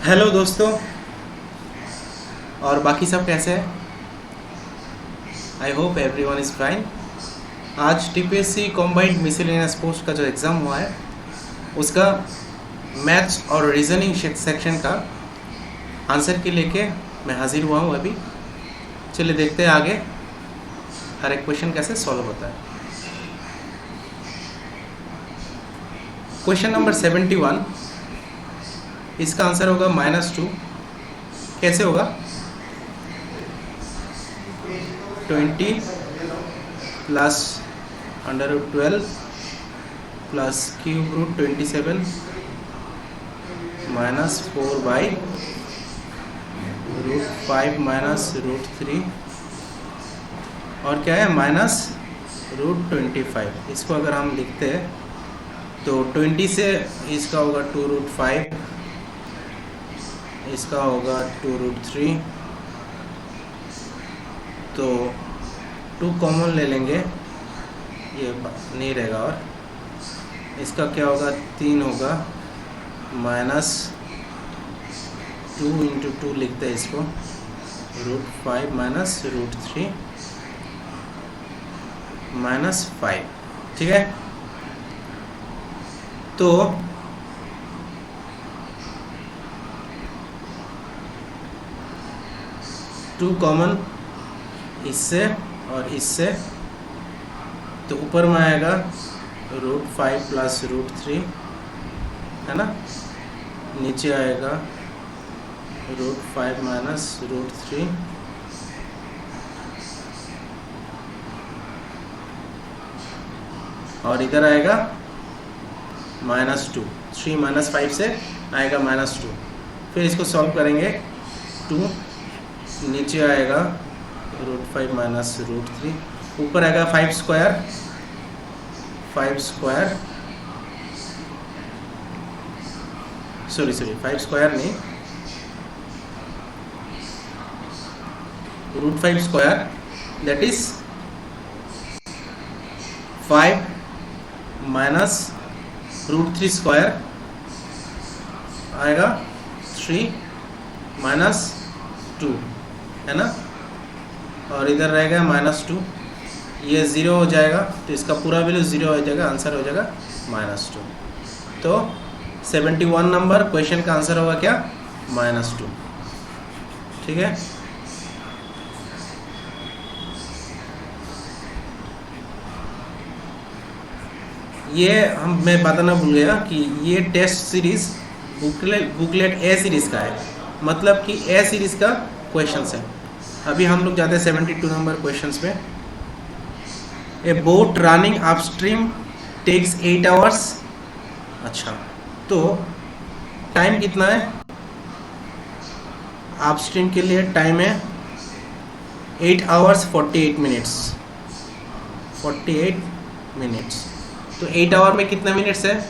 Hello दोस्तों, और बाकी सब कैसे हैं? I hope everyone is fine. आज टीपीएससी कॉम्बाइंड मिसलेनियस पोस्ट का जो एग्ज़ाम हुआ है उसका मैथ्स और रीजनिंग सेक्शन का आंसर के लेके मैं हाजिर हुआ हूँ अभी। चलिए देखते हैं आगे हर एक क्वेश्चन कैसे सॉल्व होता है। क्वेश्चन नंबर 71, इसका आंसर होगा -2। कैसे होगा? 20 plus √12 plus cube root 27 minus 4/√5 minus √3 और क्या है -√25। इसको अगर हम लिखते हैं तो 20 से इसका होगा 2√5, इसका होगा 2√3, तो 2 कॉमन ले लेंगे, ये नहीं रहेगा, और इसका क्या होगा 3 होगा, -2 × 2 लिखते हैं इसको, √5 माइनस √3 -5। ठीक है, तो टू कॉमन इससे और इससे, तो ऊपर में आएगा √5 प्लस √3, है ना, नीचे आएगा √5 माइनस √3 और इधर आएगा -2। 3 माइनस 5 से आएगा -2। फिर इसको सॉल्व करेंगे, 2 नीचे आएगा √5 माइनस √3, ऊपर आएगा 5 स्क्वायर, 5 स्क्वायर नहीं, √5 square, that is 5 minus √3 square आएगा 3 माइनस 2, है ना, और इधर रहेगा -2, ये 0 हो जाएगा, तो इसका पूरा वैल्यू 0 हो जाएगा, आंसर हो जाएगा -2। तो 71 नंबर क्वेश्चन का आंसर होगा क्या? -2। ठीक है, ये मैं बताना भूल गया कि ये टेस्ट सीरीज बुकलेट ए सीरीज का है, मतलब कि ए सीरीज का क्वेश्चंस है। अभी हम लोग जाते हैं 72 नंबर क्वेश्चंस पे। A boat running upstream takes 8 hours. अच्छा, तो टाइम कितना है अपस्ट्रीम के लिए? टाइम है 8 आवर्स 48 मिनट्स। 48 मिनट्स, तो 8 आवर में कितने मिनट्स है?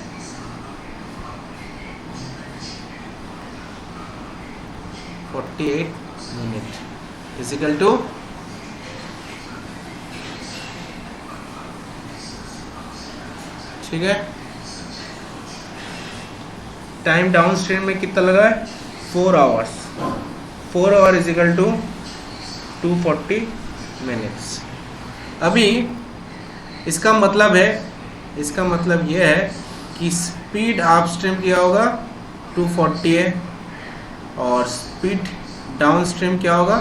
48 मिनट इजिकल टू ठीक है, टाइम डाउन स्ट्रीम में कितना लगा है? 4 hours. 4 hour is equal to 240 minutes. अभी इसका मतलब ये है कि स्पीड अप स्ट्रीम क्या होगा? 240 है, और स्पीड डाउन स्ट्रीम क्या होगा?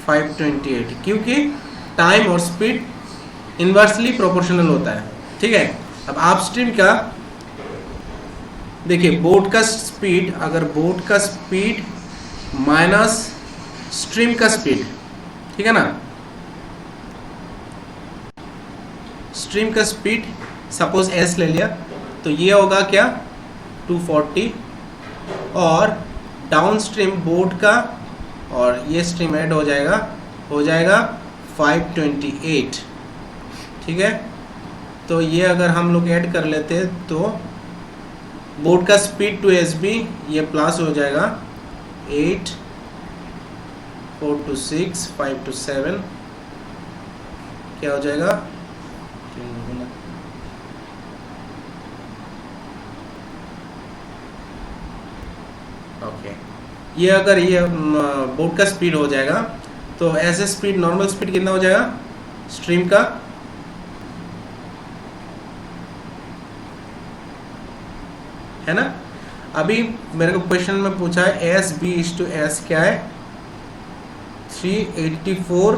528, क्योंकि टाइम और स्पीड इन्वर्सली प्रोपोर्शनल होता है। ठीक है, अब अपस्ट्रीम का देखिए, बोट का स्पीड, अगर बोट का स्पीड माइनस स्ट्रीम का स्पीड, ठीक है ना, स्ट्रीम का स्पीड सपोज s ले लिया, तो ये होगा क्या? 240, और डाउन स्ट्रीम बोट का और ये स्ट्रीम ऐड हो जाएगा 528। ठीक है, तो ये अगर हम लोग ऐड कर लेते हैं तो बोट का स्पीड टू SB ये प्लस हो जाएगा 8, 4 to 6, 5 to 7, क्या हो जाएगा? ओके, ये अगर ये बोट का स्पीड हो जाएगा तो ऐसे स्पीड, नॉर्मल स्पीड कितना हो जाएगा स्ट्रीम का? है ना। अभी मेरे को क्वेश्चन में पूछा है S B is to S क्या है 384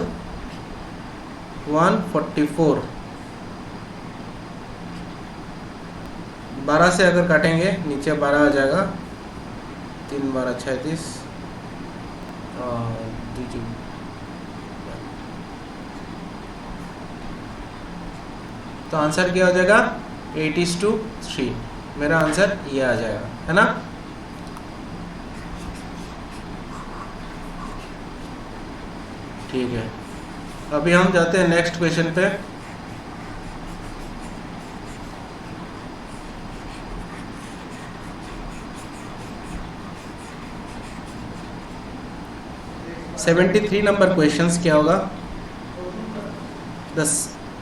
144, 12 से अगर काटेंगे नीचे 12 आ जाएगा, 3 12 36 तो आंसर क्या हो जाएगा 8:3। मेरा आंसर ये आ जाएगा, है ना। ठीक है, अभी हम जाते हैं नेक्स्ट क्वेश्चन पे। (73) नंबर क्वेश्चंस क्या होगा? The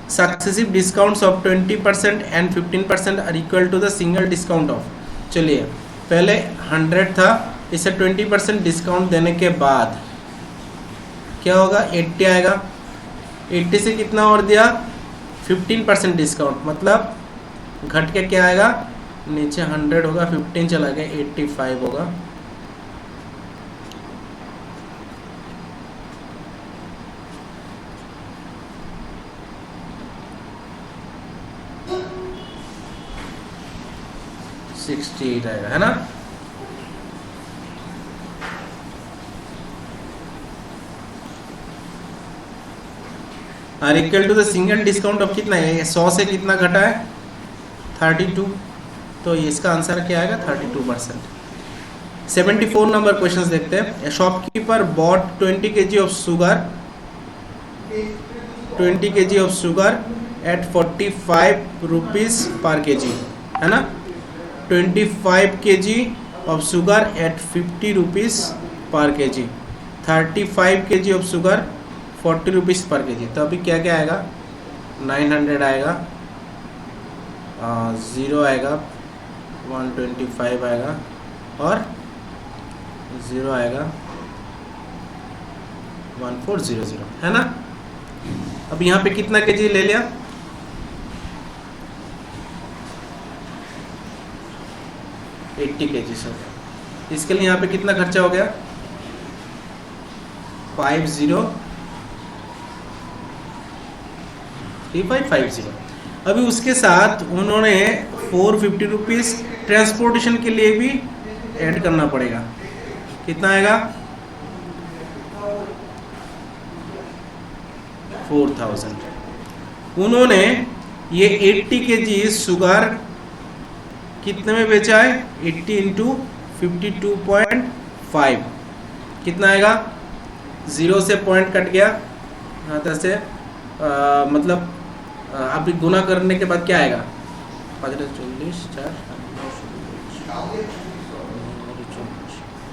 successive discounts of 20% and 15% are equal to the single discount of. चलिए, पहले 100 था, इसे 20% डिस्काउंट देने के बाद क्या होगा 80 आएगा। 80 से कितना और दिया 15% डिस्काउंट, मतलब घट के क्या आएगा नीचे 100 होगा, 15 चला गया 85 होगा। (68) आएगा, है ना। Are equal to the single discount of कितना है, 100 से कितना घटा है 32, तो इसका आंसर क्या आएगा 32%। 74 नंबर क्वेश्चन देखते हैं। Shopkeeper bought 20 kg of sugar 20 kg of sugar at 45 rupees per kg, है ना। 25 kg of sugar at 50 rupees per kg, 35 kg of sugar 40 rupees per kg। तो अभी क्या क्या आएगा 900 आएगा, 0 आएगा, 125 आएगा और 0 आएगा 1400, है ना। अब यहाँ पे कितना kg ले लिया 80 kg से। इसके लिए यहाँ पे कितना खर्चा हो गया 3550। अभी उसके साथ उन्होंने 450 रुपीज़ ट्रांसपोर्टेशन के लिए भी ऐड करना पड़ेगा। कितना आएगा 4000। उन्होंने ये 80 kg शुगर कितने में बेचा है 80 इंटू 52.5, कितना आएगा 0 से पॉइंट कट गया, यहाँ से मतलब अभी गुना करने के बाद क्या आएगा 40 4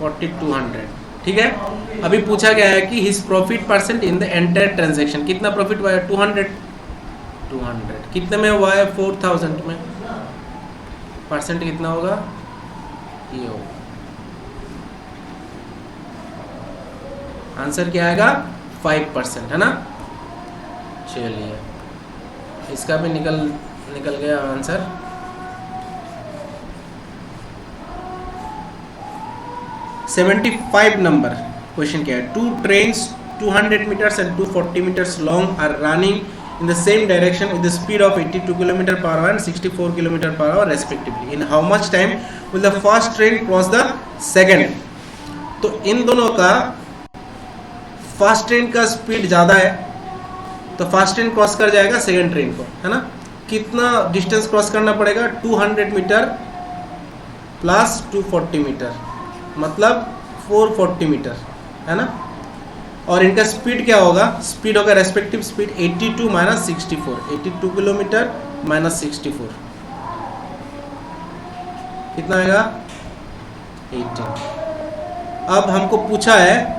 4200, ठीक है। अभी पूछा गया है कि his profit percent in the entire transaction, कितना प्रॉफिट हुआ है 200 कितने में हुआ है 4000 में, परसेंट कितना होगा ये होगा, आंसर क्या आएगा 5%, है ना। चलिए, इसका भी निकल गया आंसर। (75) नंबर क्वेश्चन क्या है, 2 trains 200 meters and 240 meters long are running in the same direction with the speed of 82 km/h and 64 km/h respectively. In how much time will the first train cross the second? तो इन दोनों का first train का speed ज़्यादा है तो first train cross कर जाएगा second train को, है ना। कितना डिस्टेंस क्रॉस करना पड़ेगा 200 मीटर प्लस 240 मीटर, मतलब 440 मीटर, है ना। और इनका स्पीड क्या होगा, स्पीड होगा respective speed 82 minus 64, 82 kilometre minus 64 कितना आएगा 18। अब हमको पूछा है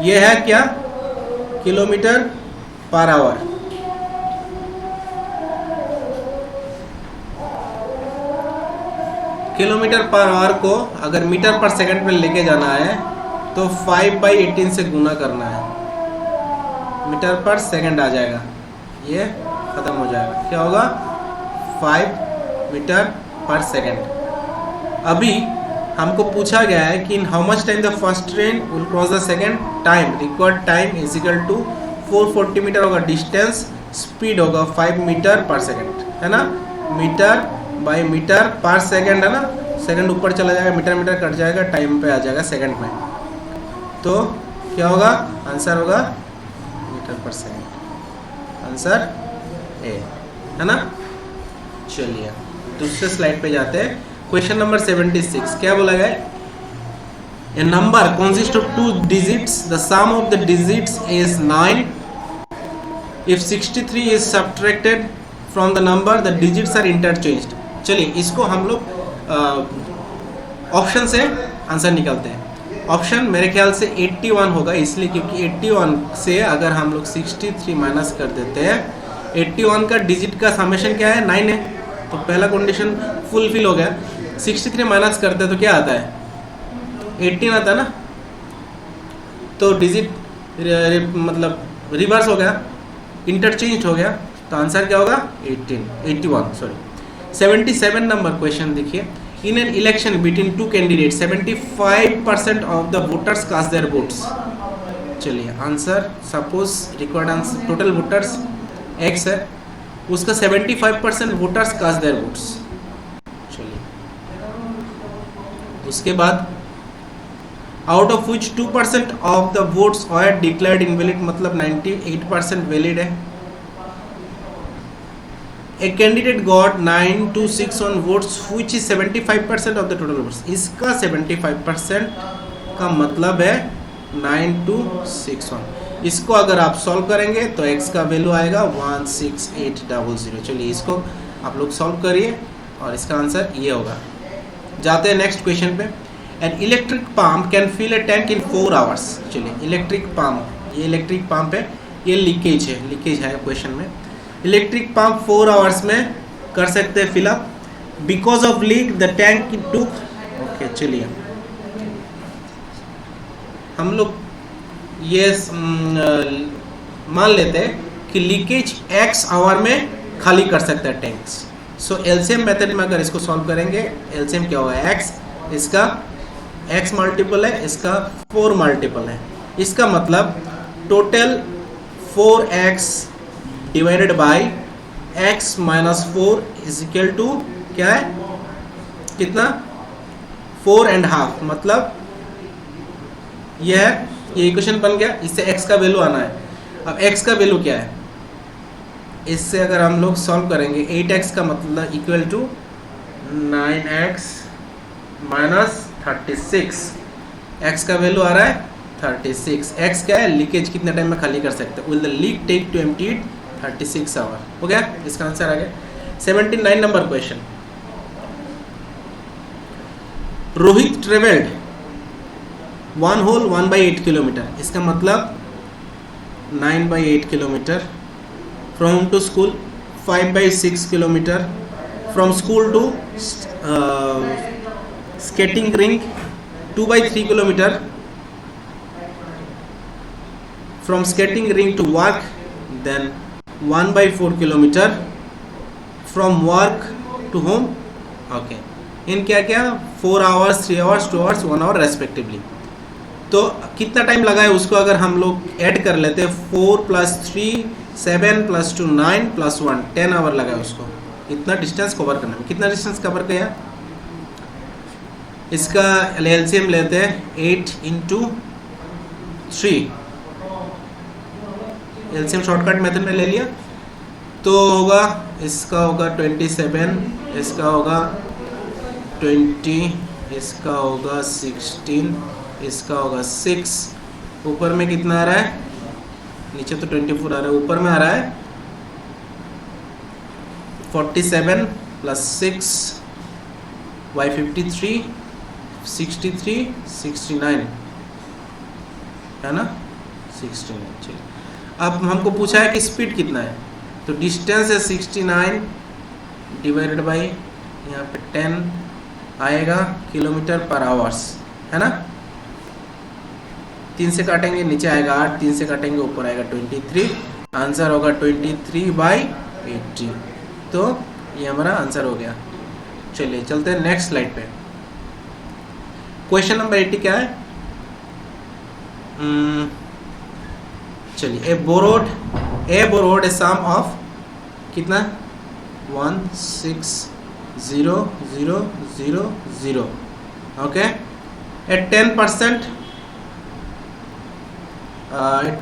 ये है क्या kilometre per our, kilometre per our को अगर मीटर पर सेकंड में लेके जाना है तो 5/18 से गुना करना है, मीटर पर सेकंड आ जाएगा, ये खत्म हो जाएगा, क्या होगा 5 मीटर पर सेकंड। अभी हमको पूछा गया है कि in how much time the first train will cross the second, time required time is equal to 440 meter होगा डिस्टेंस, स्पीड होगा 5 मीटर पर सेकंड, है ना, meter by meter per second, है ना, सेकंड ऊपर चला जाएगा, मीटर मीटर कट जाएगा, टाइम पे आ जाएगा सेकंड में, तो क्या होगा आंसर होगा metre per second, answer A, है ना। चलिए दूसरे स्लाइड पे जाते हैं, क्वेश्चन नंबर 76 क्या बोला गया, a number consist of 2 digits, the sum of the digits is 9, if 63 is subtracted from the number the digits are interchanged. चलिए इसको हम लोग ऑप्शन से आंसर निकालते हैं। ऑप्शन मेरे ख्याल से 81 होगा, इसलिए क्योंकि 81 से अगर हम लोग 63 माइनस कर देते हैं, 81 का डिजिट का समेशन क्या है 9 है, तो पहला कंडीशन फुलफिल हो गया। 63 माइनस करते हैं तो क्या आता है 18 आता है ना, तो डिजिट मतलब रिवर्स हो गया, इंटरचेंज हो गया, तो आंसर क्या होगा 81 सॉरी। 77 नंबर क्वेश्चन देखिए, in an election between 2 candidate 75% of the voters cast their votes. चलिए answer, suppose required answer total voters x है, उसका 75% वोटर्स कास्ट देयर वोट्स। चलिए उसके बाद out of which 2% of the votes are declared invalid, मतलब 98% valid है। A candidate got 9 to 6 on votes which is 75% of the total votes, इसका 75% का मतलब है 9 to 6 on। इसको अगर आप सॉल्व करेंगे तो x का वैल्यू आएगा 16800। चलिए इसको आप लोग सॉल्व करिए और इसका आंसर ये होगा। जाते हैं नेक्स्ट क्वेश्चन पे, an electric pump can fill a tank in 4 hours. चलिए इलेक्ट्रिक पंप, ये इलेक्ट्रिक पंप है, ये लीकेज है क्वेश्चन में। इलेक्ट्रिक पंप 4 आवर्स में कर सकते हैं fill up, because of leak the tank took. Okay चलिए हम लोग ये मान लेते हैं कि लीकेज x आवर में खाली कर सकता है टैंक्स। सो एलसीएम मेथड में अगर इसको सॉल्व करेंगे, एलसीएम क्या होगा x, इसका x मल्टीपल है, इसका 4 मल्टीपल है, इसका मतलब total 4x divided by x minus 4 is equal to क्या है, कितना 4.5, मतलब यह ये इक्वेशन बन गया। इससे x का वैल्यू आना है। अब x का वैल्यू क्या है, इससे अगर हम लोग सॉल्व करेंगे 8x का मतलब equal to 9x minus 36, x का वैल्यू आ रहा है 36। x क्या है, लीकेज कितने टाइम में खाली कर सकते हैं, will the leak take to empty it 36 hour. हो गया, इसका आंसर आ गया। 79 number question, Rohit travelled 1 whole 1/8 kilometre, इसका मतलब 9/8 kilometre, from home to school 5/6 kilometre, from school to skating ring 2/3 kilometre, from skating ring to work then 1/4 kilometre, from work to home. Okay, इन क्या क्या 4 hours, 3 hours, 2 hours, 1 hour respectively. तो कितना time लगा है उसको अगर हम लोग ऐड कर लेते हैं, 4 + 3 7 + 2 9 + 1 10 आवर लगा है उसको इतना डिस्टेंस कवर करने में। कितना डिस्टेंस कवर किया, इसका एलसीएम लेते हैं 8 × 3, एलसीएम शॉर्टकट मेथड में ले लिया तो होगा, इसका होगा 27, इसका होगा 20, इसका होगा 16, इसका होगा 6, ऊपर में कितना आ रहा है, नीचे तो 24 आ रहा है, ऊपर में आ रहा है 47 + 6 y 53 63 69 है ना, 69। चलिए अब हमको पूछा है कि स्पीड कितना है, तो डिस्टेंस है 69 डिवाइडेड बाई यहाँ पे 10 आएगा किलोमीटर पर आवर्स, है ना। 3 से काटेंगे नीचे आएगा 8, 3 से काटेंगे ऊपर आएगा 23, आंसर होगा 23/80। तो ये हमारा आंसर हो गया। चलिए चलते हैं नेक्स्ट स्लाइड पे। क्वेश्चन नंबर 80 क्या है? चलिए, ए बोरोड ए सम ऑफ कितना 160000, okay, eight 10%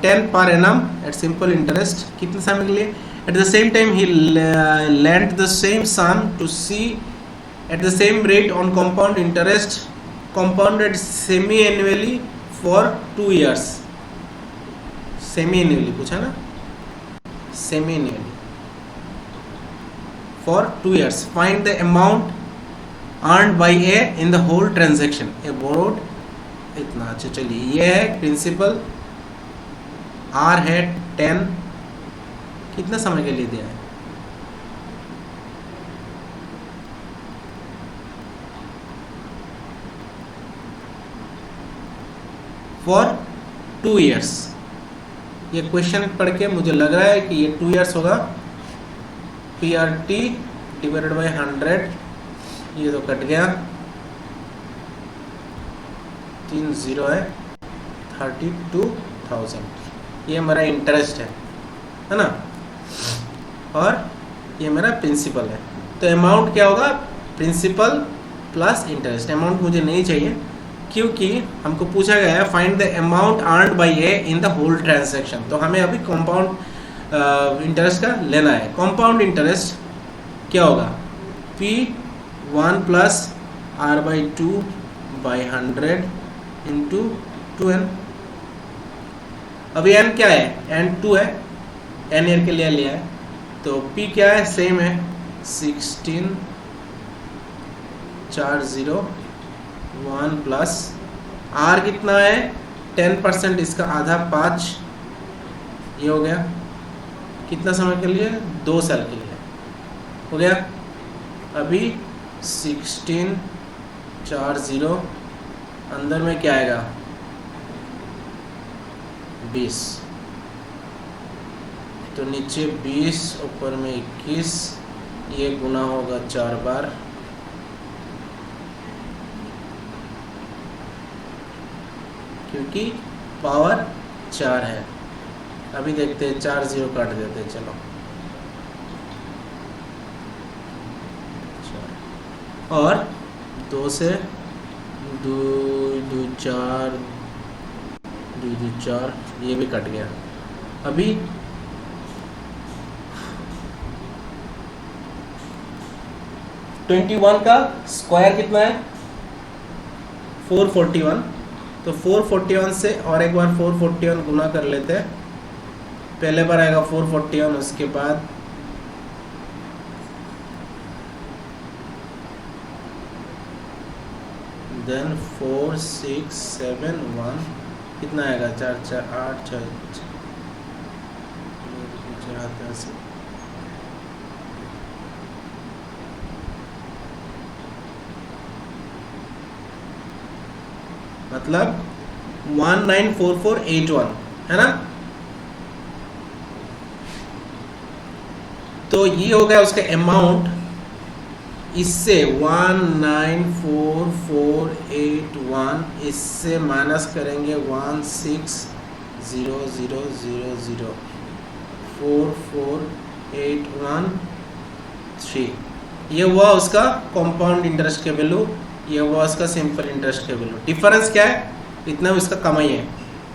10 per annum at simple interest, कितने समय के लिए? At the same time he lent the same sum to see at the same rate on compound interest compounded semi-annually for 2 years. Semi-annually पूछा ना, semi-annually for 2 years. Find the amount earned by A in the whole transaction. A borrowed इतना। अच्छा चलिए, ये है principal, R है 10, कितना समय के लिए दिया है? For 2 years। ये क्वेश्चन पढ़ के मुझे लग रहा है कि ये 2 years होगा। PRT डिवाइडेड बाय 100, ये तो कट गया, 3 0 है, 32,000। ये हमारा इंटरेस्ट है ना, और ये मेरा प्रिंसिपल है। तो अमाउंट क्या होगा? Principal plus interest. अमाउंट मुझे नहीं चाहिए क्योंकि हमको पूछा गया है find the amount earned by A in the whole transaction. तो हमें अभी कंपाउंड इंटरेस्ट का लेना है। कंपाउंड इंटरेस्ट क्या होगा? P1 plus R/2/100 into 2n। अभी n क्या है? n 2 है, n ईयर के लिए लिया है। तो P क्या है? सेम है 16401 प्लस R कितना है? 10%, इसका आधा 5, ये हो गया। कितना समय के लिए? 2 साल के लिए हो गया। अभी 1640 अंदर में क्या आएगा? 20, तो नीचे 20 ऊपर में 21, ये गुना होगा 4 बार, क्योंकि पावर 4 है। अभी देखते हैं, 4 0 काट देते हैं, चलो। और 2 से 2 2 4 2 2 4, ये भी कट गया। अभी 21 का स्क्वायर कितना है? 441। तो 441 से और एक बार 441 गुना कर लेते हैं। पहले बार आएगा 441, उसके बाद देन 4 6 7 1, कितना आएगा? 4 4 8 6 मतलब 194481, है ना। तो ये हो गया उसका अमाउंट। इससे 194481 इससे माइनस करेंगे 160000 44813, ये हुआ उसका कंपाउंड इंटरेस्ट के वैल्यू, ये हुआ उसका सिंपल इंटरेस्ट के वैल्यू। डिफरेंस क्या है? इतना उसका कमाई है।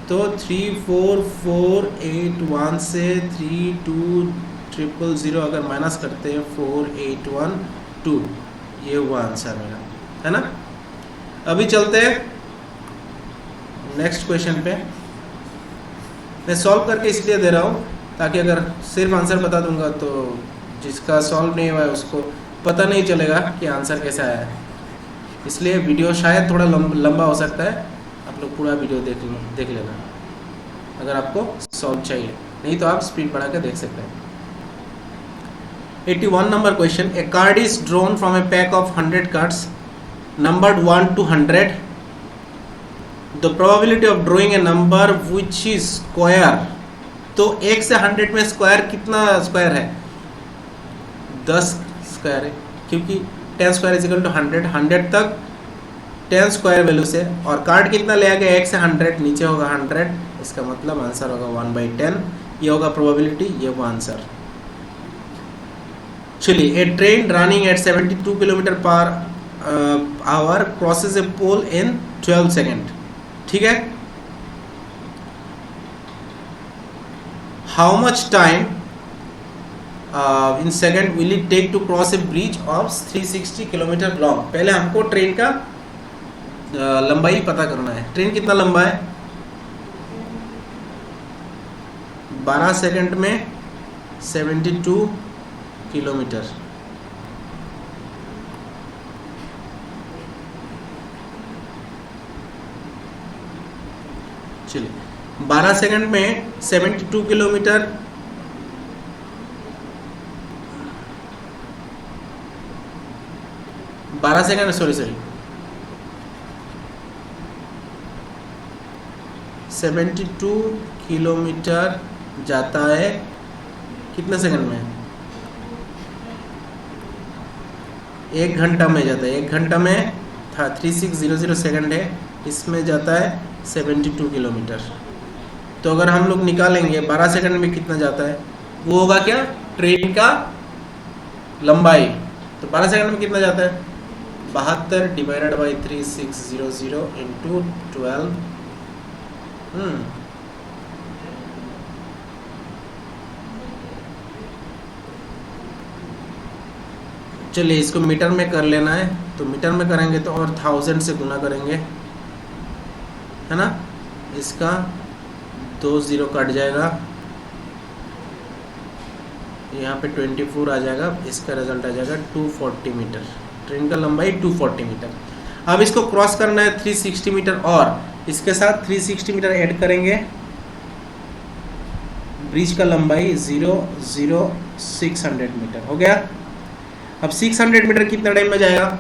तो 34481 से 32000 अगर माइनस करते हैं 4812, ये हुआ आंसर मेरा, है ना। अभी चलते हैं नेक्स्ट क्वेश्चन पे। मैं सॉल्व करके इसलिए दे रहा हूँ ताकि अगर सिर्फ आंसर बता दूंगा तो जिसका सॉल्व नहीं हुआ है उसको पता नहीं चलेगा कि आंसर कैसा आया है। इसलिए वीडियो शायद थोड़ा लंबा हो सकता है, आप लोग पूरा वीडियो देख लेना अगर आपको सॉल्व चाहिए, नहीं तो आप स्पीड बढ़ा के देख सकते हैं। 81 number question, A card is drawn from A pack of 100 cards number 1 to 100, the probability of drawing a number which is square, तो 1 से 100 में स्क्वायर कितना स्क्वायर है? 10 स्क्वायर है, क्योंकि 10 स्क्वायर इज इक्वल टू 100, 100 तक 10 स्क्वायर वैल्यू से, और कार्ड कितना ले गया? 1 से 100, नीचे होगा 100, इसका मतलब आंसर होगा 1/10, ये होगा प्रोबेबिलिटी, ये वो आंसर। चलिए, a train running at 72 kilometre per hour crosses a pole in 12 second, ठीक है। How much time in second will it take to cross a bridge of 360 kilometre long? पहले हमको ट्रेन का लंबाई पता करना है। ट्रेन कितना लंबा है? 12 सेकंड में 72 किलोमीटर। चलिए, 12 सेकंड में 72 किलोमीटर, बारह सेकंड, सॉरी 72 किलोमीटर जाता है कितने सेकंड में? 1 घंटा में जाता है। 1 घंटा में था 3600 सेकंड है, इसमें जाता है 72 किलोमीटर। तो अगर हम लोग निकालेंगे 12 सेकंड में कितना जाता है, वो होगा क्या? ट्रेन का लंबाई। तो 12 सेकंड में कितना जाता है? 72 डिवाइडेड बाई 3600 इंटू 12। चलिए, इसको मीटर में कर लेना है, तो मीटर में करेंगे तो और 1000 से गुना करेंगे, है ना। इसका 2 0 कट जाएगा, यहाँ पे 24 आ जाएगा, इसका रिजल्ट आ जाएगा 240 मीटर। ट्रेन का लंबाई 240 मीटर। अब इसको क्रॉस करना है 360 मीटर, और इसके साथ 360 मीटर ऐड करेंगे। ब्रिज का लंबाई 600 मीटर हो गया। अब 600 मीटर कितना टाइम में जाएगा,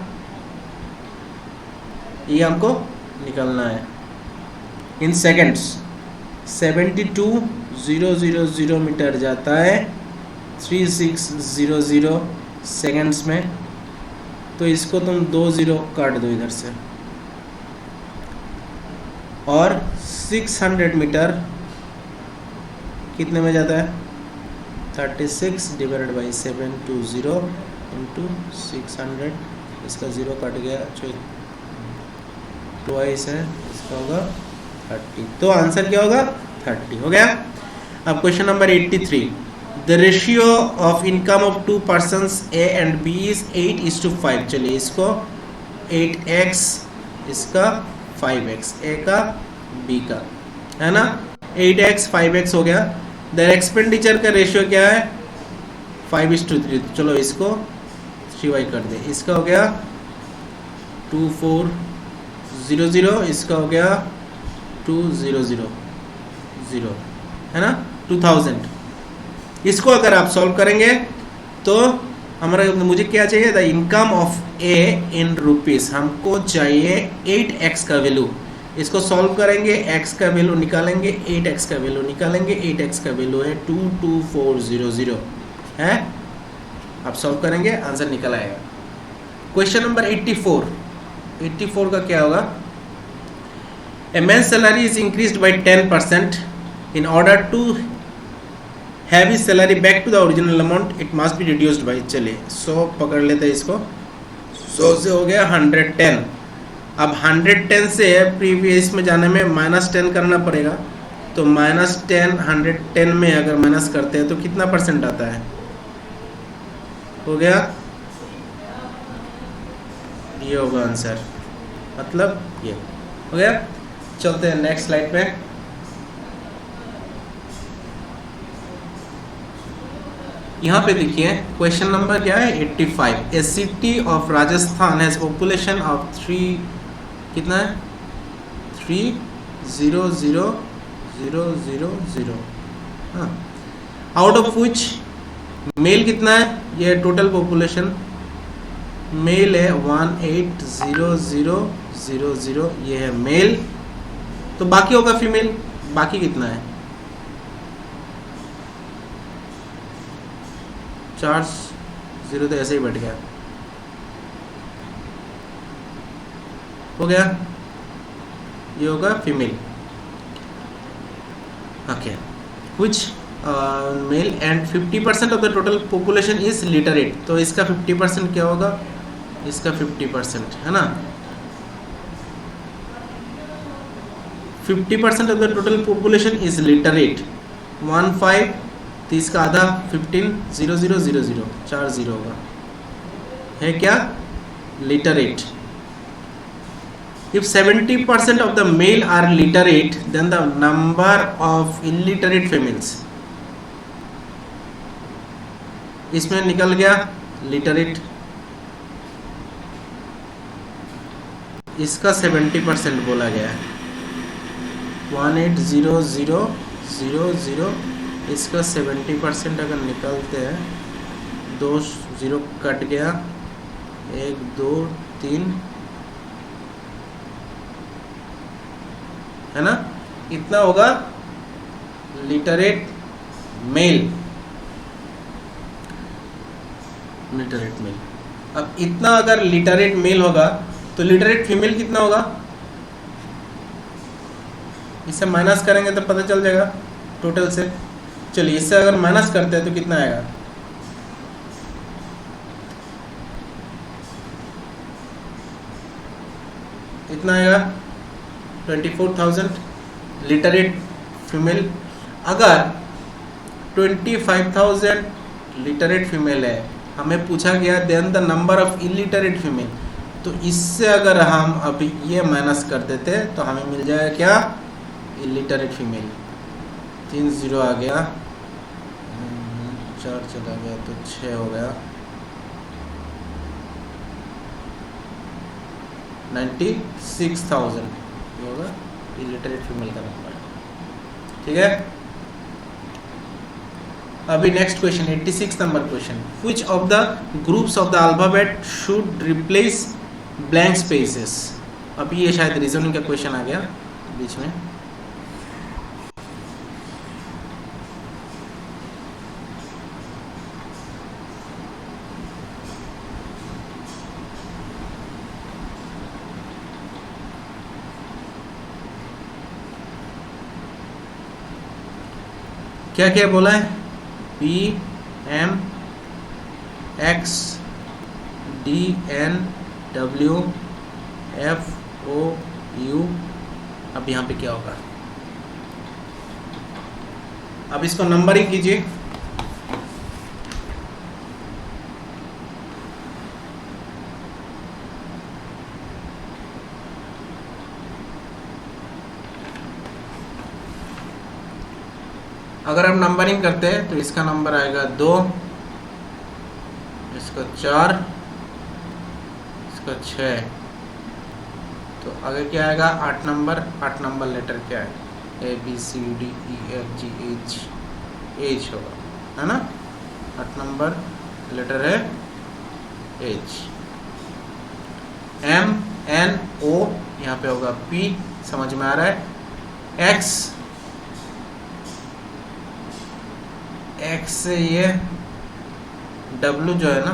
ये हमको निकालना है इन सेकेंड्स। 72,000 मीटर जाता है 3600 सेकेंड्स में, तो इसको तुम 2 0 काट दो इधर से, और 600 मीटर कितने में जाता है? 36 डिवाइडेड बाई 720 इंटू 600, इसका 0 कट गया, ट्वाइस है, इसका होगा 30। तो आंसर क्या होगा? 30 हो गया। अब question number 83, the ratio of income of 2 persons A and B is 8:5। चलिए, इसको 8x, इसका 5x, ए का बी का, है ना। 8x 5x हो गया। द एक्सपेंडिचर का रेशियो क्या है? 5:3। चलो इसको 3y कर दे, इसका हो गया 2400, इसका हो गया 2000, है ना, 2000। इसको अगर आप सॉल्व करेंगे तो मुझे क्या चाहिए? The income of A in rupees. हमको चाहिए 8x का वैल्यू। इसको सॉल्व करेंगे, x का वैल्यू निकालेंगे, 8x का वैल्यू निकालेंगे। 8x का वैल्यू है 22400 है। आप सॉल्व करेंगे, आंसर निकल आएगा। क्वेश्चन नंबर 84 का क्या होगा? A man salary is increased by 10%। In order to have his salary back to the original amount it must be reduced by. चलिए 100 पकड़ लेते हैं इसको। 100 से हो गया 110। अब 110 से प्रीवियस में जाने में -10 करना पड़ेगा, तो -10 110 में अगर माइनस करते हैं तो कितना परसेंट आता है? हो गया, ये होगा आंसर, मतलब ये हो गया। चलते हैं नेक्स्ट स्लाइड पे। यहाँ पे देखिए क्वेश्चन नंबर क्या है? 85। A city of Rajasthan has population of 3 कितना है? 3,0,0,0,0। हाँ, आउट ऑफ विच मेल कितना है? ये टोटल पॉपुलेशन मेल है 180000, ये है मेल। तो बाकी होगा फीमेल, बाकी कितना है 4 0 तो ऐसे ही बैठ गया, हो गया, ये होगा female. Okay, which male and 50% of the total population is literate. तो इसका 50% क्या होगा, इसका 50% है ना, 50% of the total population is literate. 15 तो इसका आधा 15 0 0 0 0 4 0 होगा, है क्या literate. If 70% of the male are literate, then the number of illiterate females, इसमें निकल गया लिटरेट, इसका 70% बोला गया है, 180000, इसका 70% अगर निकलते हैं, 2 0 कट गया, 1 2 3 है ना, इतना होगा लिटरेट मेल, लिटरेट मेल। अब इतना अगर लिटरेट मेल होगा तो लिटरेट फीमेल कितना होगा, इससे माइनस करेंगे तो पता चल जाएगा टोटल से। चलिए इससे अगर माइनस करते हैं तो कितना आएगा, इतना आएगा 24,000 लिटरेट फीमेल। अगर 25,000 लिटरेट फीमेल है, हमें पूछा गया then the number of illiterate female, तो इससे अगर हम अभी ये माइनस कर देते तो हमें मिल जाएगा क्या, इलिटरेट फीमेल। 3 0 आ गया, 4 चला गया तो 6 हो गया, 96,000 ये होगा इलिटरेट फीमेल का नंबर। ठीक है, अभी next question 86 number question, which of the groups of the alphabet should replace blank spaces. अभी ये शायद रीजनिंग का क्वेश्चन आ गया बीच में। क्या क्या बोला है, P M X D N W F O U। अब यहाँ पे क्या होगा, अब इसको नंबरिंग कीजिए। अगर हम नंबरिंग करते हैं तो इसका नंबर आएगा 2, इसका 4, इसका 6, तो आगे क्या आएगा 8 नंबर। 8 नंबर लेटर क्या है, A B C D E F G H होगा, है ना। 8 नंबर लेटर है H। M N O यहाँ पे होगा P, समझ में आ रहा है। X से ये W जो है ना,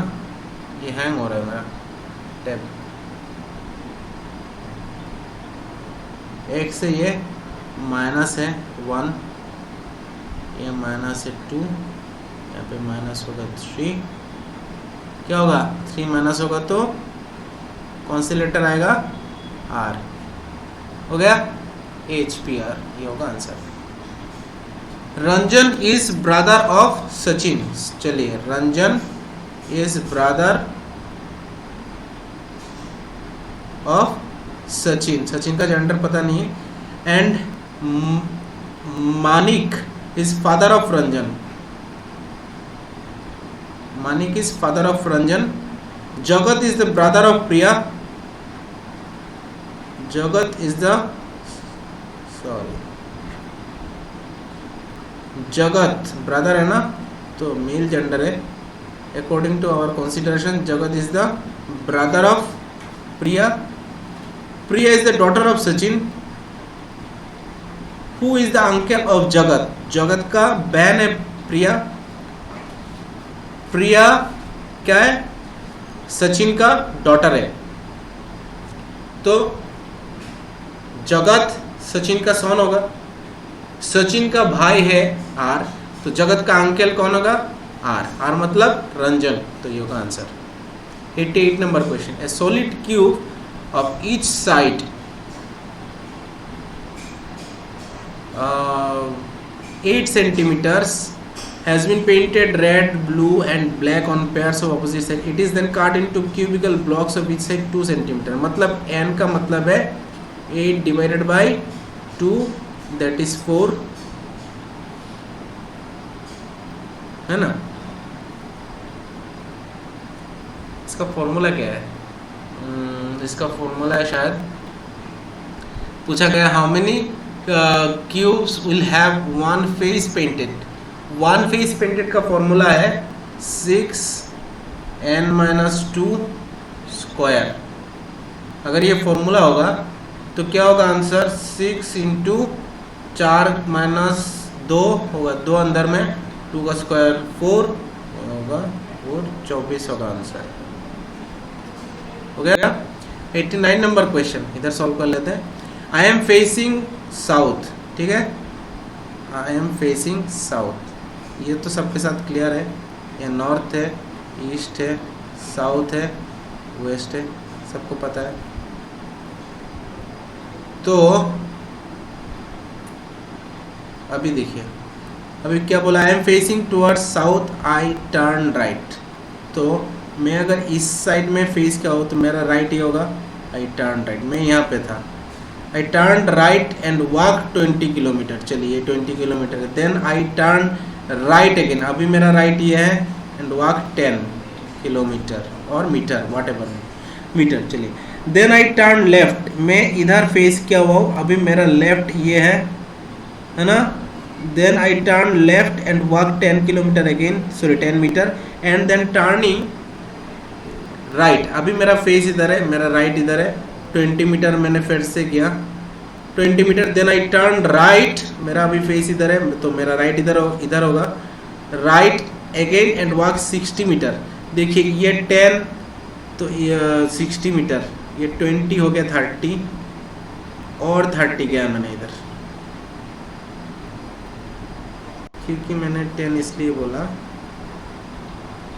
ये हैंग हो रहा है मेरा टैब। X से ये माइनस है 1, ये माइनस है 2, यहाँ पे माइनस होगा 3, क्या होगा 3 माइनस होगा तो कौन से लेटर आएगा, R हो गया, HPR, ये होगा answer. Ranjan is brother of Sachin. चलिए, Ranjan is brother of Sachin, Sachin का जेंडर पता नहीं है। And Manik is father of Ranjan, Manik is father of Ranjan. Jagat is the brother of Priya, Jagat is the Jagat brother है ना, तो मेल जेंडर है। According to our consideration Jagat is the brother of Priya, Priya is the daughter of Sachin. Who is the uncle of जगत, जगत का बहन है प्रिया। प्रिया क्या है, सचिन का डॉटर है। तो जगत सचिन का सन होगा, सचिन का भाई है आर, तो जगत का अंकल कौन होगा, आर। आर मतलब रंजन, तो ये होगा answer. 88 number question, A solid cube of each side 8 centimeters has been painted red, blue and black on pairs of opposite side. It is then cut into cubical blocks of each side 2 centimeter. मतलब n का मतलब है 8 divided by 2, that is 4, है ना। इसका formula क्या है, इसका फॉर्मूला है शायद पूछा गया, how many cubes will have one face painted. One face painted का फॉर्मूला है 6n-2 स्क्वायर। अगर ये फॉर्मूला होगा तो क्या होगा आंसर, 6 इंटू 4 माइनस 2 होगा, 2 अंदर में 2 का स्क्वायर 4 होगा, और 24 होगा आंसर। हो गया। 89 नंबर क्वेश्चन इधर सॉल्व कर लेते हैं। आई एम फेसिंग साउथ, ठीक है, आई एम फेसिंग साउथ, ये तो सबके साथ क्लियर है। ये नॉर्थ है, ईस्ट है, साउथ है, वेस्ट है, सबको पता है। तो अभी देखिए, अभी क्या बोला, I am facing towards south, I turn right. तो मैं अगर इस साइड में फेस क्या हो तो मेरा राइट ही होगा, आई टर्न राइट। मैं यहाँ पे था, I turn right and walk 20 kilometer, चलिए 20 kilometer. Then I turn right again, अभी मेरा राइट ये है, एंड वॉक 10 किलोमीटर और मीटर वॉट एवर मीटर, चलिए। देन आई टर्न लेफ्ट, मैं इधर फेस क्या हुआ, अभी मेरा लेफ्ट ये है ना। Then I turn left and walk 10 kilometer again, sorry 10 meter, and then turning right, अभी मेरा फेस इधर है, मेरा राइट इधर है, 20 मीटर मैंने फिर से किया 20 meter. Then I turn right, मेरा अभी फेस इधर है तो मेरा राइट इधर होगा, right again and walk 60 meter. देखिए ये 10 तो ये 60 मीटर, ये 20 हो गया 30, और 30 गया मैंने इधर, क्योंकि मैंने 10 इसलिए बोला,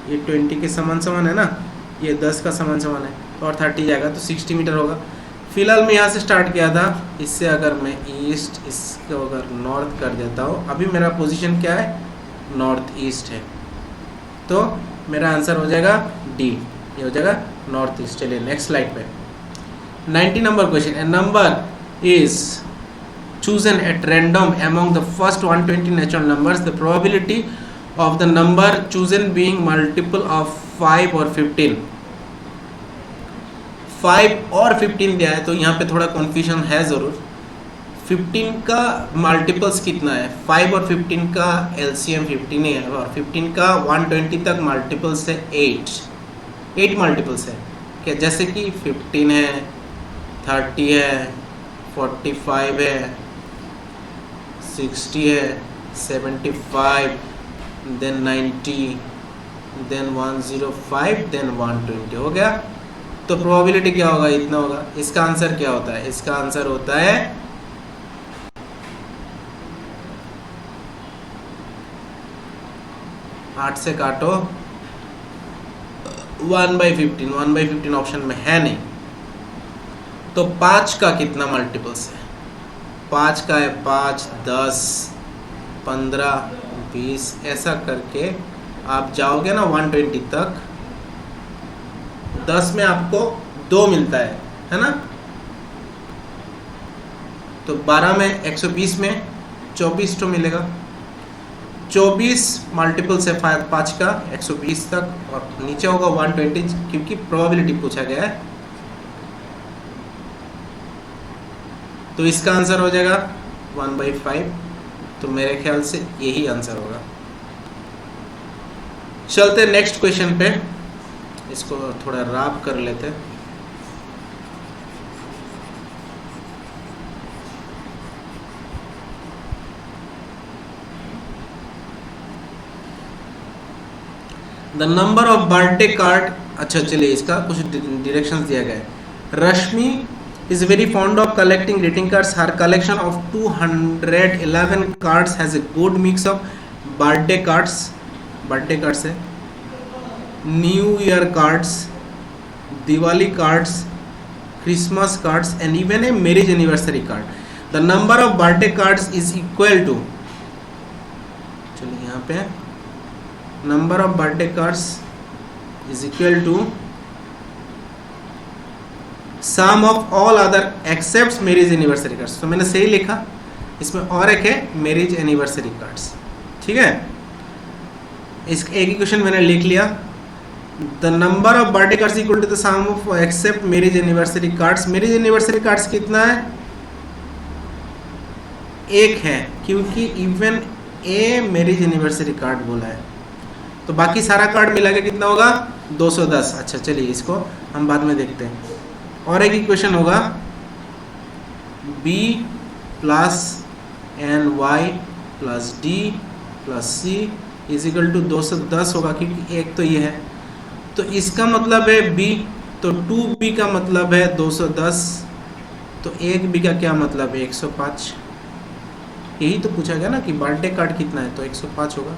ये 20 के समान समान है ना, ये 10 का समान समान है, और 30 जाएगा तो 60 मीटर होगा। फिलहाल मैं यहाँ से स्टार्ट किया था, इससे अगर मैं ईस्ट, इसको अगर नॉर्थ कर देता हूँ, अभी मेरा पोजीशन क्या है, नॉर्थ ईस्ट है, तो मेरा आंसर हो जाएगा डी, ये हो जाएगा नॉर्थ ईस्ट। चलिए नेक्स्ट स्लाइड पे, 90 number question, A number is chosen at random among the first 120 natural numbers, the probability of the number chosen being multiple of 5 or 15। 5 और 15 दिया है, तो यहाँ पे थोड़ा confusion है ज़रूर। 15 का मल्टीपल्स कितना है, 5 और 15 का LCM 15 है, और 15 का 120 तक मल्टीपल्स है 8 मल्टीपल्स है क्या, जैसे कि 15 है, 30 है, 45 है, 60 है, 75, देन 90, देन 105, देन 120 हो गया। तो प्रोबेबिलिटी क्या होगा, इतना होगा। इसका आंसर क्या होता है, इसका आंसर होता है 8 से काटो 1/15, 1/15 ऑप्शन में है नहीं, तो 5 का कितना मल्टीपल्स है, 5 का है 5, 10, 15, 20, ऐसा करके आप जाओगे ना 120 तक। 10 में आपको 2 मिलता है ना, तो 12 में 120 में 24 तो मिलेगा। 24 मल्टीपल्स है 5 का 120 तक, और नीचे होगा 120 क्योंकि प्रोबेबिलिटी पूछा गया है। तो इसका आंसर हो जाएगा 1/5, तो मेरे ख्याल से यही आंसर होगा। चलते नेक्स्ट क्वेश्चन पे। इसको थोड़ा रब कर लेते हैं। The number of birthday card, अच्छा चलिए इसका कुछ डायरेक्शंस दिया गया है। रश्मि is very fond of collecting greeting cards. Her collection of 211 cards has a good mix of birthday cards है, New Year cards, Diwali cards, Christmas cards and even a marriage anniversary card. The number of birthday cards is equal to, चलिए यहाँ पे number of birthday cards is equal to sum of all other except marriage anniversary cards. तो मैंने सही लिखा, इसमें और एक है मैरिज एनिवर्सरी कार्ड्स, ठीक है। इस एक ही क्वेश्चन मैंने लिख लिया। The number of birthday cards equal to the sum of except marriage anniversary cards. Marriage anniversary cards कितना है? एक है, क्योंकि even a marriage anniversary card बोला है, तो बाकी सारा कार्ड मिला के कितना होगा? 210। अच्छा चलिए इसको हम बाद में देखते हैं। और एक इक्वेशन होगा b plus N Y plus D plus C is equal to 210 होगा, क्योंकि एक तो ये है, तो इसका मतलब है b, तो 2b का मतलब है 210, तो 1b का क्या मतलब है? 105। यही तो पूछा गया ना कि बर्थडे कार्ड कितना है, तो 105 होगा।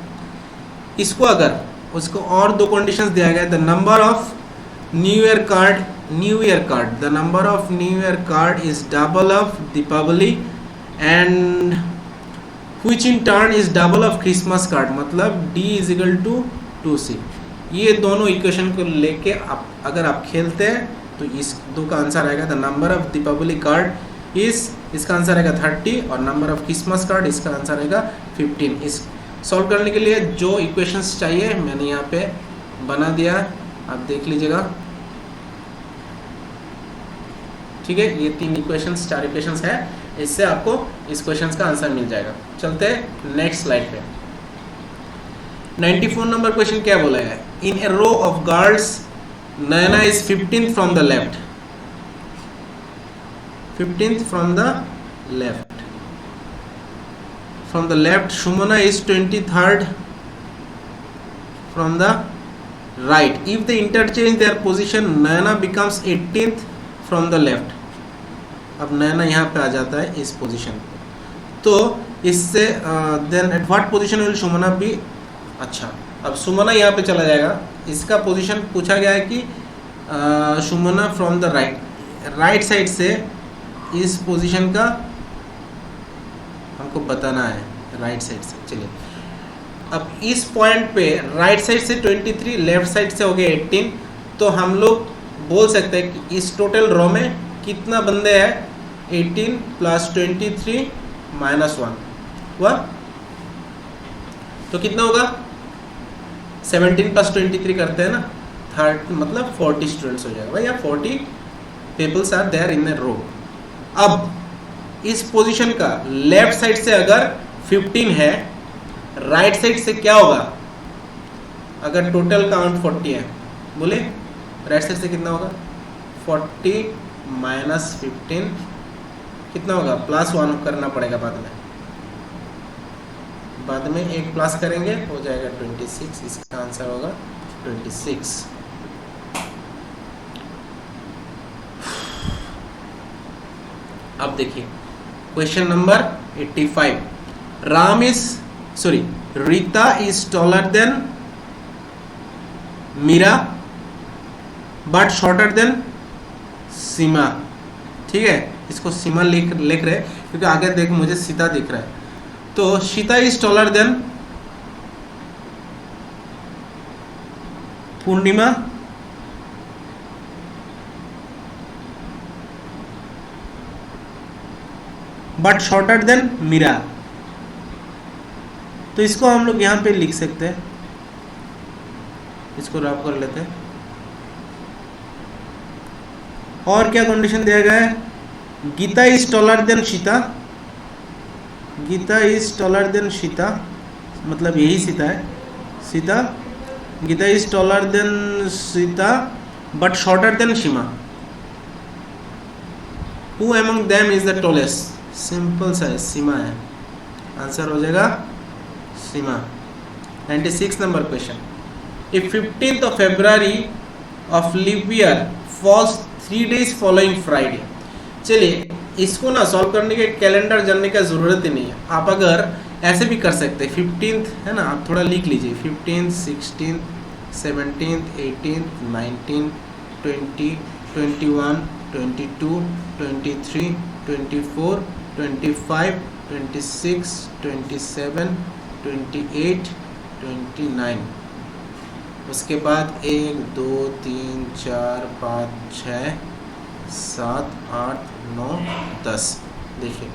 इसको अगर उसको और दो कंडीशंस दिया गया, the number of new year card, the number of new year card is double of Deepavali and which in turn is double of Christmas card, मतलब D is equal to 2C। ये दोनों equation को लेके आप अगर आप खेलते हैं तो इस दो का आंसर आएगा the number of Deepawali card is, इसका आंसर आएगा 30 और नंबर ऑफ क्रिसमस कार्ड इसका आंसर आएगा 15। इस सॉल्व करने के लिए जो इक्वेशंस चाहिए मैंने यहाँ पे बना दिया, आप देख लीजिएगा, ठीक है। ये 3 इक्वेशंस 4 इक्वेशंस है, इससे आपको इस क्वेश्चंस का आंसर मिल जाएगा। चलते हैं नेक्स्ट स्लाइड पे। 94 नंबर क्वेश्चन क्या बोला है? In a row of girls Nayana is 15th from the left, 15th from the left, from the left Sumana is 23rd from the right. If the interchange their position Nayana becomes 18th from the left. अब नैना यहाँ पे आ जाता है इस position पे, तो इससे then at what position will Sumana be. अच्छा अब सुमना यहाँ पे चला जाएगा, इसका पोजीशन पूछा गया है कि Sumana from the right side से इस पोजीशन का हमको बताना है, राइट साइड से। चलिए अब इस पॉइंट पे राइट साइड से 23, लेफ्ट साइड से हो गया 18, तो हम लोग बोल सकते हैं कि इस टोटल रो में कितना बंदे हैं? 18 प्लस 23 माइनस 1 हुआ, तो कितना होगा? 17 प्लस 23 करते हैं ना, 30 मतलब 40 स्टूडेंट्स हो जाएगा भैया, 40 peoples are there in a रो। अब इस पोजीशन का लेफ्ट साइड से अगर 15 है, राइट साइड से क्या होगा? अगर टोटल काउंट 40 है, बोले राइट साइड से कितना होगा? 40 माइनस 15 कितना होगा? प्लस 1 करना पड़ेगा बाद में एक प्लस करेंगे हो जाएगा 26, इसका आंसर होगा 26। अब देखिए question number 85। Rita is taller than Meera but shorter than Seema, ठीक है। इसको सीमा लिख रहे क्योंकि आगे देख मुझे सीता दिख रहा है, तो Sita is taller than Purnima but shorter than Meera, तो इसको हम लोग यहाँ पे लिख सकते हैं, इसको रब कर लेते हैं। और क्या कंडीशन दिया गया है? Geeta is taller than Sita, Geeta is taller than Sita मतलब यही सीता है, Sita Geeta is taller than Sita but shorter than Seema. Who among them is the tallest? Simple सा है, सीमा है. आंसर हो जाएगा Seema. 96 number question. If 15th of February of leap year falls 3 days following Friday. चलिए इसको ना सॉल्व करने के कैलेंडर जानने का ज़रूरत ही नहीं है. आप अगर ऐसे भी कर सकते हैं, 15th है ना, आप थोड़ा लिख लीजिए. 15th, 16th, 17th, 18th, 19, 20, 21, 22, 23, 24, 25, 26, 27, 28, 29. उसके बाद 1, 2, 3, 4, 5, 6, 7, 8, 9, 10. देखिए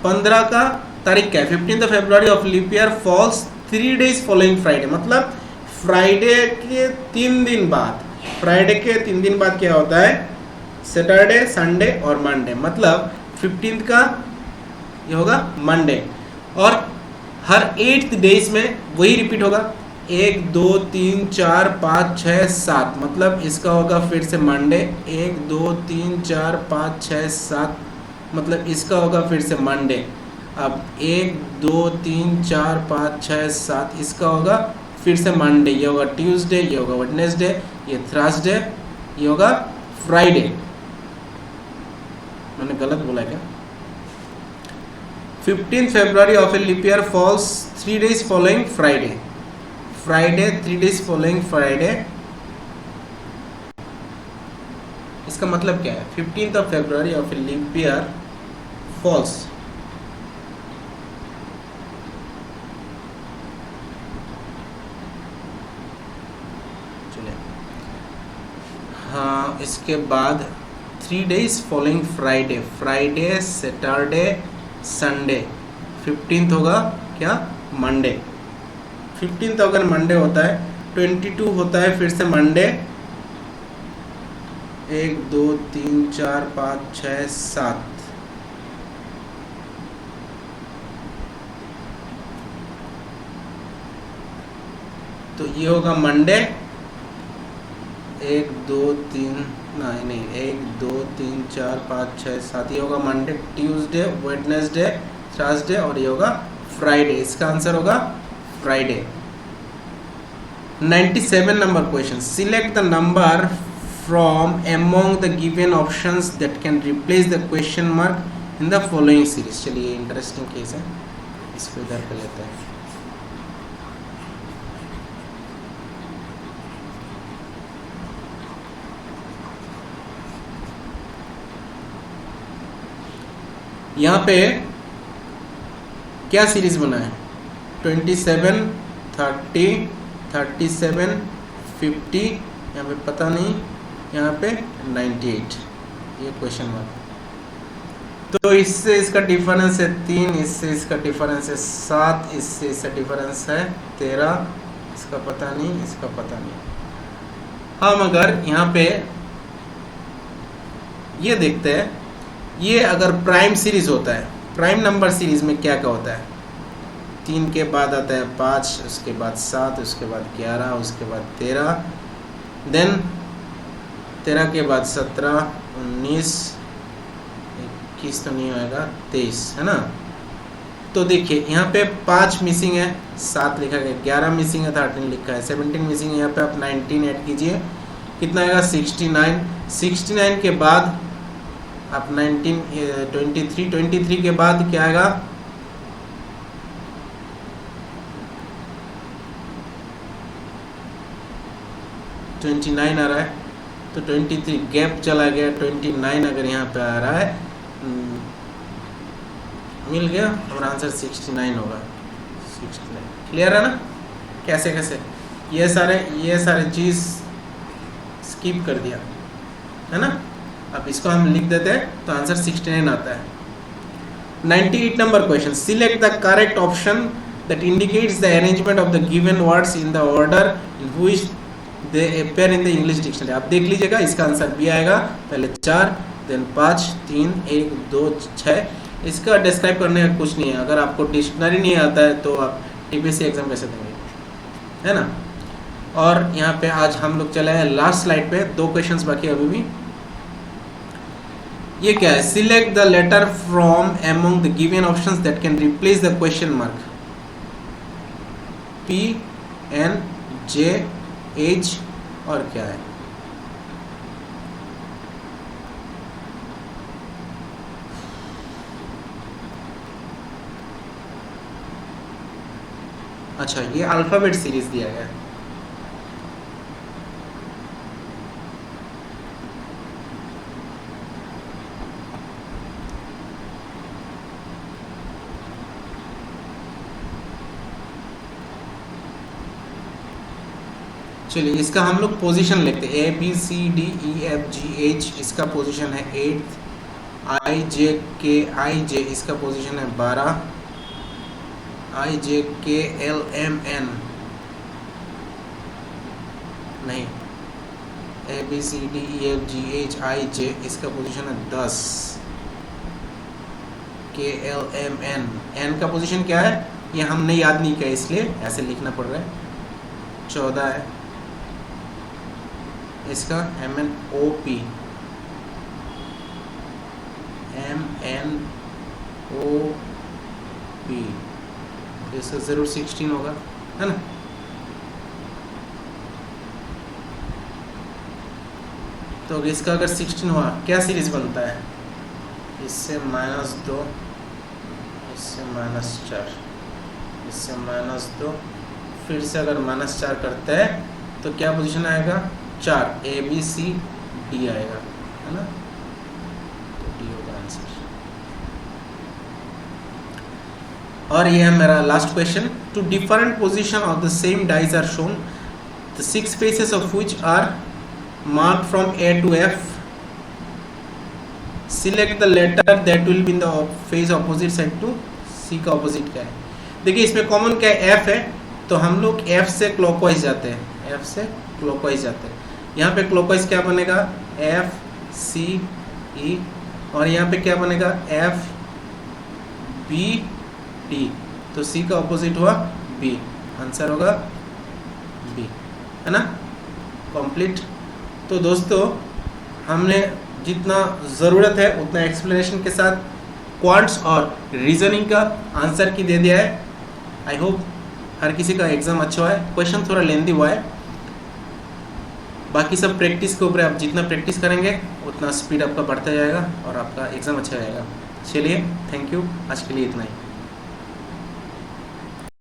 15 का तारीख क्या है? 15th of February of leap year falls 3 days following Friday. मतलब फ्राइडे के 3 दिन बाद, फ्राइडे के 3 दिन बाद क्या होता है? सैटरडे, संडे और मंडे. मतलब 15th का ये होगा मंडे, और हर 8th डेज में वही रिपीट होगा. 1, 2, 3, 4, 5, 6, 7. मतलब इसका होगा फिर से मंडे. 1, 2, 3, 4, 5, 6, 7. मतलब इसका होगा फिर से मंडे. अब 1, 2, 3, 4, 5, 6, 7. इसका होगा फिर से मंडे. ये होगा ट्यूसडे, ये होगा वेडनेसडे, ये थर्सडे, ये होगा फ्राइडे. मैंने गलत बोला क्या? 15th February of a leap year falls 3 days following Friday. Friday 3 days following Friday. इसका मतलब क्या है? 15th of February of a leap year falls. चलिए हाँ, इसके बाद 3 days following Friday. Friday, Saturday, Sunday. 15th होगा क्या? मंडे. 15th अगर मंडे होता है, 22 होता है फिर से मंडे. 1, 2, 3, 4, 5, 6, 7. तो ये होगा मंडे. 1, 2, 3 नहीं 1, 2, 3, 4, 5, 6, 7. ये होगा मंडे, ट्यूसडे, वेडनेसडे, थर्सडे और ये होगा फ्राइडे. इसका आंसर होगा Friday. 97 number question. Select the number from among the given options that can replace the question mark in the following series. चलिए इंटरेस्टिंग केस है, इसको इधर पे लेते हैं. यहाँ पे क्या सीरीज बना है? 27, 30, 37, 50. यहाँ पे पता नहीं, यहाँ पे 98. ये क्वेश्चन मार्क. तो इससे इसका डिफरेंस है 3, इससे इसका डिफरेंस है 7, इससे इसका डिफरेंस है 13. इसका पता नहीं, इसका पता नहीं. हम अगर यहाँ पे ये देखते हैं, ये अगर प्राइम सीरीज होता है, प्राइम नंबर सीरीज में क्या क्या होता है? 3 के बाद आता है 5, उसके बाद 7, उसके बाद 11, उसके बाद 13, देन 13 के बाद 17, 19, 21 तो नहीं होएगा, 23 है ना. तो देखिए यहाँ पे 5 मिसिंग है, 7 लिखा गया, 11 मिसिंग है, 13 लिखा है, 17 मिसिंग है. यहाँ पे आप 19 ऐड कीजिए, कितना आएगा? 69. 69 के बाद आप 23 के बाद क्या आएगा? 29 आ रहा है. तो 23 गैप चला गया, 29 अगर यहाँ पे आ रहा है, मिल गया. हमारा आंसर 69 होगा. 69 क्लियर है ना? कैसे कैसे ये सारे चीज़ स्किप कर दिया है ना. अब इसको हम लिख देते हैं तो आंसर 69 आता है. 98 number question. Select the correct option that indicates the arrangement of the given words in the order in which they appear in the English dictionary. आप देख लीजिएगा, इसका आंसर बी आएगा. पहले 4, देन 5, 3, 1, 2, 6. इसका डिस्क्राइब करने का कुछ नहीं है. अगर आपको डिक्शनरी नहीं आता है तो आप टीपीसी एग्जाम कैसे देंगे, है ना. और यहाँ पे आज हम लोग चले हैं लास्ट स्लाइड पे, 2 क्वेश्चंस बाकी अभी भी। ये क्या है? Select the letter from among the given options that can replace the question mark. P, N, J, H और क्या है? अच्छा, ये अल्फाबेट सीरीज दिया गया है। चलिए इसका हम लोग पोजीशन लेते हैं। ABCDEFGH इसका पोजीशन है 8, IJKIJ इसका पोजीशन है 12, IJKLMN नहीं, ABCDEFGHIJ इसका पोजीशन है 10, KLMN N का पोजीशन क्या है ये हमने याद नहीं किया इसलिए ऐसे लिखना पड़ रहा है, 14 है। इसका MNOP इसका जरूर 16 होगा, है ना? तो इसका अगर 16 हुआ क्या सीरीज बनता है? इससे -2, इससे -4, इससे -2, फिर से अगर -4 करते हैं तो क्या पोजीशन आएगा? 4, ABCD आएगा, है ना? तो D होगा आंसर। और ये है मेरा last question. Two different position of the same dice are shown, the 6 faces of which are marked from A to F. Select the letter that will be in the face opposite side to C का opposite क्या है? देखिए इसमें common क्या है? F है, तो हम लोग F से क्लॉकवाइज जाते हैं, F से क्लॉकवाइज जाते हैं। यहाँ पे क्लॉकवाइज क्या बनेगा? F C E, और यहाँ पे क्या बनेगा? F B D, तो C का ऑपोजिट हुआ B, आंसर होगा B, है ना? कंप्लीट। तो दोस्तों हमने जितना ज़रूरत है उतना एक्सप्लेनेशन के साथ क्वांट्स और रीजनिंग का आंसर की दे दिया है। आई होप हर किसी का एग्ज़ाम अच्छा हुआ है। क्वेश्चन थोड़ा लेंदी हुआ है, बाकी सब प्रैक्टिस के ऊपर। आप जितना प्रैक्टिस करेंगे उतना स्पीड आपका बढ़ता जाएगा और आपका एग्ज़ाम अच्छा जाएगा। चलिए, थैंक यू, आज के लिए इतना ही।